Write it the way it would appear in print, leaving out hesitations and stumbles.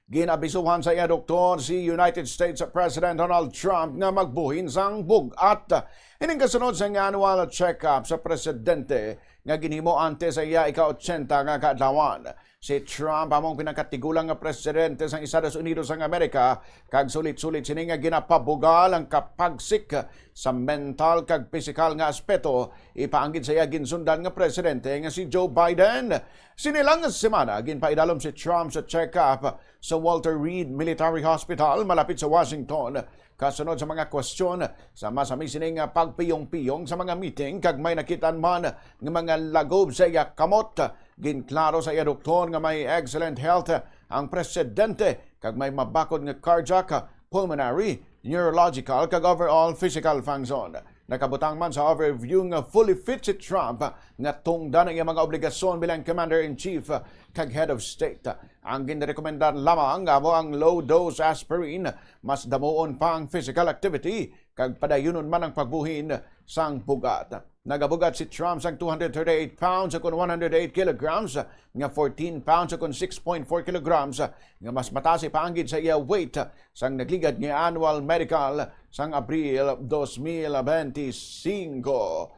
Gin-abisuhan sa iya doktor si United States President Donald Trump nga magbuhin sang bugat. Ining kasunod sa annual check-up sa presidente nga ginhimo antes sa iya ika-80 nga kaadlawan. Si Trump among pinakatigulang nga presidente sang Estados Unidos ng Amerika kag sulit-sulit sini nga ginapabugal ang kapagsik sa mental kag physical nga aspeto ipaanggid sa iya ginsundan nga presidente nga si Joe Biden. Sinilang semana ginpaidalom si Trump sa check-up sa Walter Reed Military Hospital malapit sa Washington. Kasunod sa mga kwestiyon sa masami sining pagpiyong-piyong sa mga meeting kag may nakitan man ng mga lagob sa iya kamot. Ginklaro sa iya doktor nga may excellent health ang presidente kag may mabakod nga cardiac, pulmonary, neurological kag overall physical function. Nakabutang man sa overview nga fully fit si Trump nga tungdan ang iyang mga obligasyon bilang Commander-in-Chief kag Head of State. Ang ginrekomendar lamang amo ang low-dose aspirin, mas damuon pa ang physical activity kag padayunon man ang pagbuhin sang bugat. Nagabugat si Trump sang 238 pounds akon 108 kilograms, nga 14 pounds akon 6.4 kilograms, nga mas mataas paanggid sa iya weight sang nagligad nga annual medical sang Abril 2025.